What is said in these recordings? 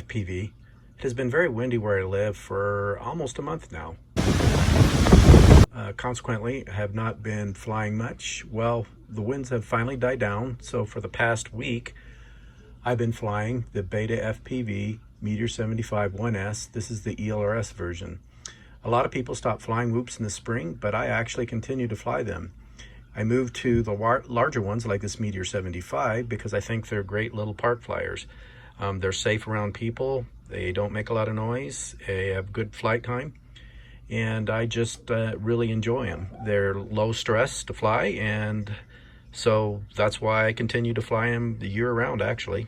BetaFPV. It has been very windy where I live for almost a month now. Consequently, I have not been flying much. Well, the winds have finally died down, so for the past week, I've been flying the BetaFPV Meteor75 1S. This is the ELRS version. A lot of people stop flying whoops in the spring, but I actually continue to fly them. I moved to the larger ones like this Meteor75 because I think they're great little park flyers. They're safe around people, they don't make a lot of noise, they have good flight time, and I just really enjoy them. They're low stress to fly, and so that's why I continue to fly them the year round actually.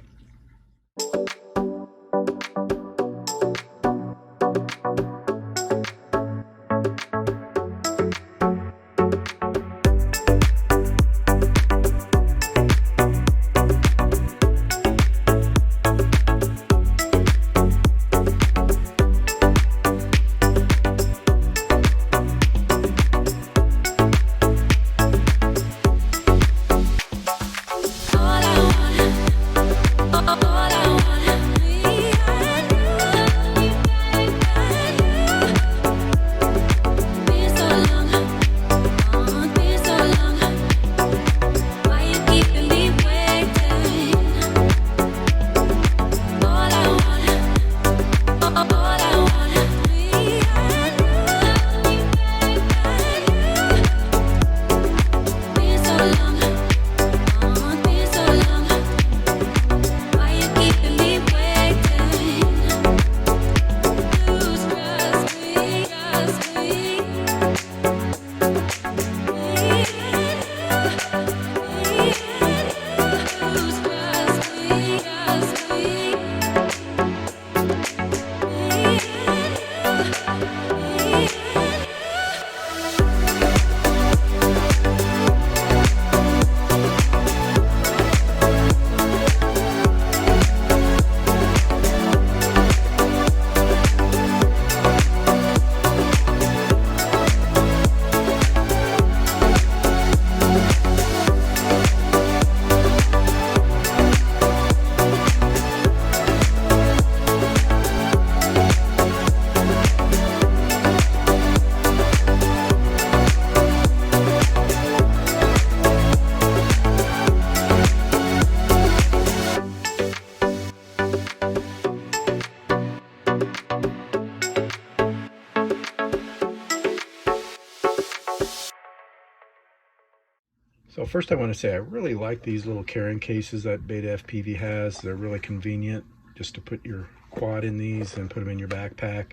So first I want to say I really like these little carrying cases that BetaFPV has. They're really convenient just to put your quad in these and put them in your backpack.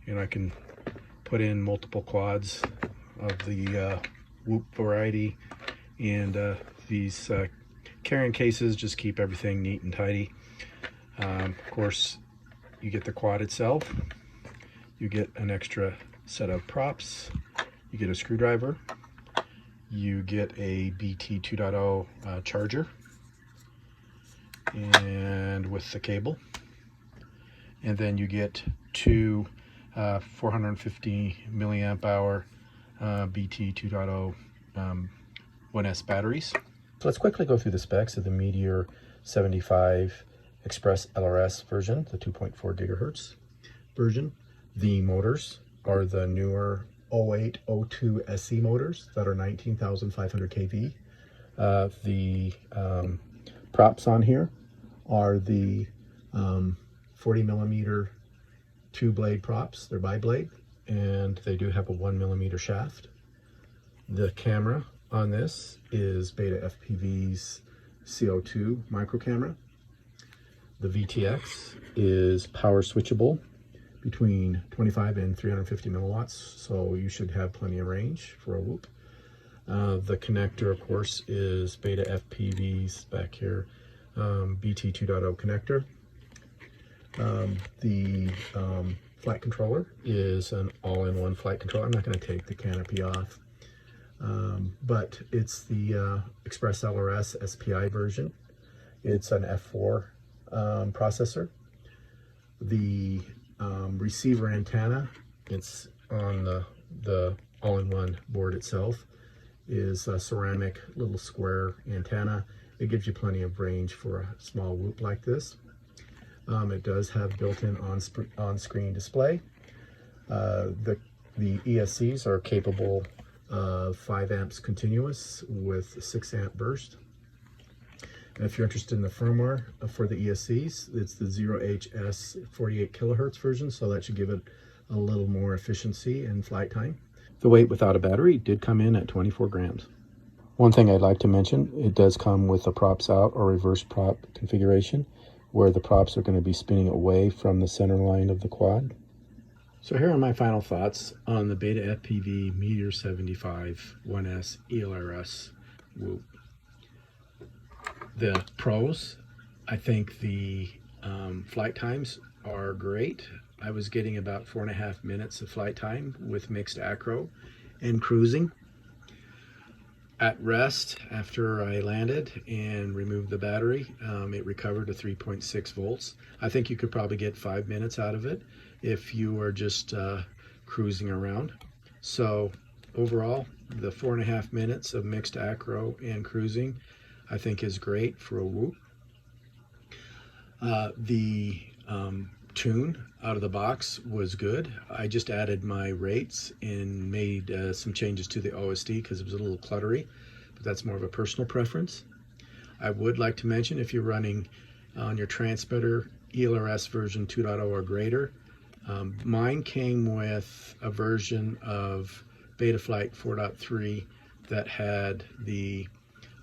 And I can put in multiple quads of the Whoop variety. And these carrying cases just keep everything neat and tidy. Of course, you get the quad itself. You get an extra set of props. You get a screwdriver. You get a BT 2.0 charger, and with the cable, and then you get two 450 milliamp hour BT 2.0 1S batteries. So let's quickly go through the specs of the Meteor 75 Express LRS version, the 2.4 gigahertz version. The motors are the newer 0802 SE motors that are 19,500 kV. The props on here are the 40 millimeter two blade props. They're bi-blade, and they do have a 1 millimeter shaft. The camera on this is BetaFPV's CO2 micro camera. The VTX is power switchable between 25 and 350 milliwatts, so you should have plenty of range for a whoop. The connector, of course, is BetaFPV's back here, BT 2.0 connector. The flight controller is an all-in-one flight controller. I'm not going to take the canopy off, but it's the Express LRS SPI version. It's an F4 processor. The receiver antenna, it's on the all-in-one board itself, is a ceramic little square antenna. It gives you plenty of range for a small whoop like this. It does have built-in on-screen display. The ESCs are capable of 5 amps continuous with 6 amp burst. And if you're interested in the firmware for the ESCs, it's the 0HS 48 kilohertz version, so that should give it a little more efficiency in flight time. The weight without a battery did come in at 24 grams. One thing I'd like to mention, it does come with a props out or reverse prop configuration, where the props are going to be spinning away from the center line of the quad. So here are my final thoughts on the BetaFPV Meteor75 1S ELRS Whoop. The pros, I think the flight times are great. I was getting about 4.5 minutes of flight time with mixed acro and cruising. At rest, after I landed and removed the battery, it recovered to 3.6 volts. I think you could probably get 5 minutes out of it if you were just cruising around. So overall, the 4.5 minutes of mixed acro and cruising, I think is great for a whoop. The tune out of the box was good. I just added my rates and made some changes to the OSD because it was a little cluttery, but that's more of a personal preference. I would like to mention, if you're running on your transmitter ELRS version 2.0 or greater, mine came with a version of Betaflight 4.3 that had the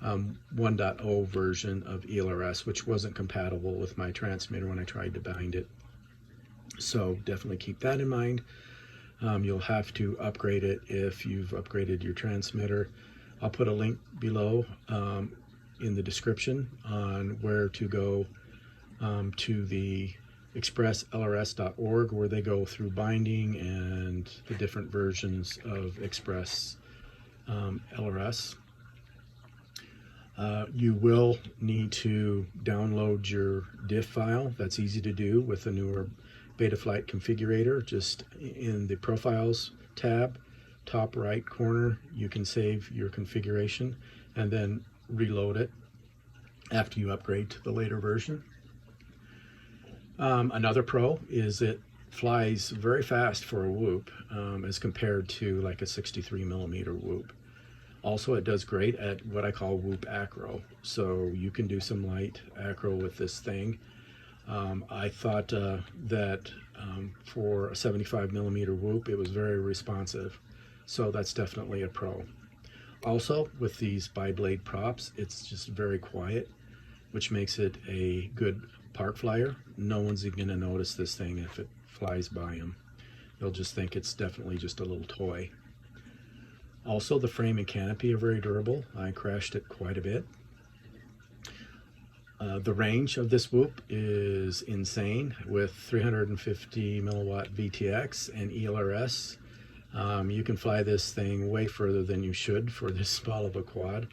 1.0 version of ELRS, which wasn't compatible with my transmitter when I tried to bind it. So definitely keep that in mind. You'll have to upgrade it if you've upgraded your transmitter. I'll put a link below in the description on where to go to the expresslrs.org, where they go through binding and the different versions of Express LRS. You will need to download your diff file. That's easy to do with the newer Betaflight configurator. Just in the Profiles tab, top right corner, you can save your configuration and then reload it after you upgrade to the later version. Another pro is it flies very fast for a whoop as compared to like a 63mm whoop. Also, it does great at what I call whoop acro, so you can do some light acro with this thing. I thought that for a 75mm whoop, it was very responsive, so that's definitely a pro. Also, with these bi-blade props, it's just very quiet, which makes it a good park flyer. No one's going to notice this thing if it flies by them. They'll just think it's definitely just a little toy. Also, the frame and canopy are very durable. I crashed it quite a bit. The range of this whoop is insane with 350 milliwatt VTX and ELRS. You can fly this thing way further than you should for this small of a quad,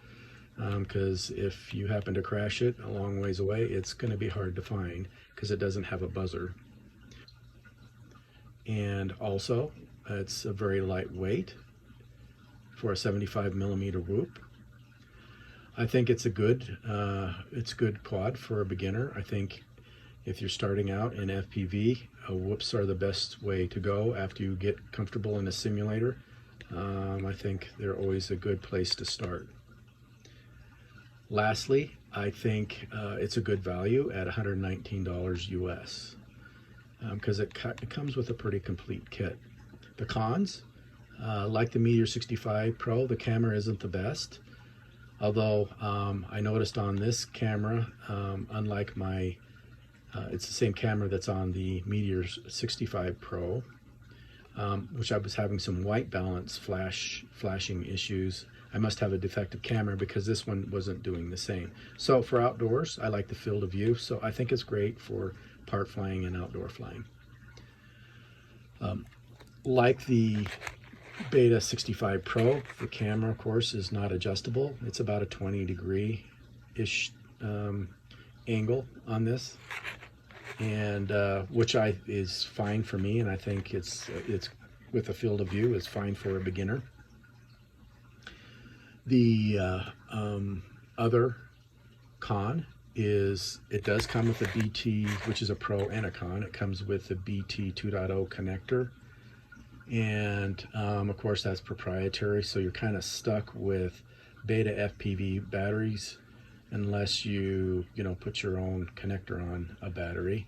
because if you happen to crash it a long ways away, it's going to be hard to find because it doesn't have a buzzer. And also, it's a very lightweight for a 75mm whoop. I think it's a good quad for a beginner. I think if you're starting out in FPV, whoops are the best way to go after you get comfortable in a simulator. I think they're always a good place to start. Lastly, I think it's a good value at $119 US because it comes with a pretty complete kit. The cons, like the Meteor75 Pro, the camera isn't the best. Although I noticed on this camera, unlike my, it's the same camera that's on the Meteor65 Pro, which I was having some white balance flashing issues. I must have a defective camera because this one wasn't doing the same. So for outdoors, I like the field of view, so I think it's great for park flying and outdoor flying. Like the Beta65 Pro, the camera, of course, is not adjustable. It's about a 20-degree-ish angle on this, and which is fine for me, and I think it's with a field of view is fine for a beginner. The other con is it does come with a BT, which is a Pro and a Con. It comes with a BT 2.0 connector. And of course that's proprietary, so you're kind of stuck with BetaFPV batteries unless you put your own connector on a battery.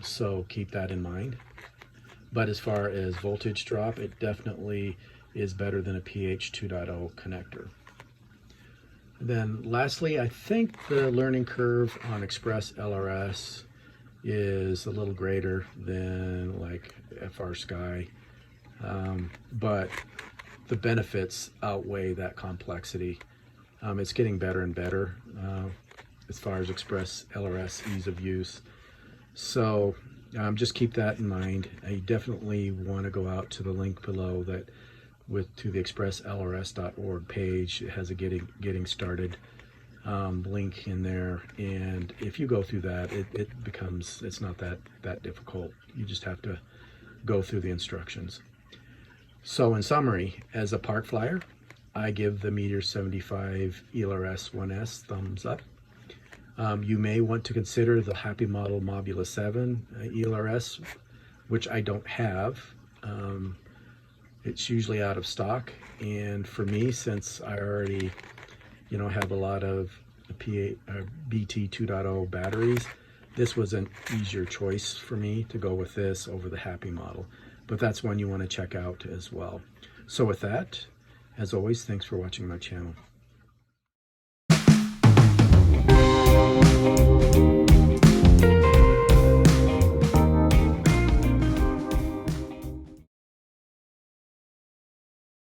So keep that in mind. But as far as voltage drop, it definitely is better than a PH 2.0 connector. Then lastly, I think the learning curve on Express ELRS is a little greater than like FR Sky, but the benefits outweigh that complexity. It's getting better and better as far as Express ELRS ease of use. So just keep that in mind. You definitely want to go out to the link below to the expresslrs.org page. It has a getting started link in there, and if you go through that, it's not that difficult. You just have to go through the instructions. So in summary, as a park flyer, I give the Meteor75 ELRS 1S thumbs up. You may want to consider the Happy Model Mobula 7 ELRS, which I don't have. It's usually out of stock, and for me, since I already have a lot of BT 2.0 batteries, this was an easier choice for me to go with this over the Happy model. But that's one you want to check out as well. So with that, as always, thanks for watching my channel.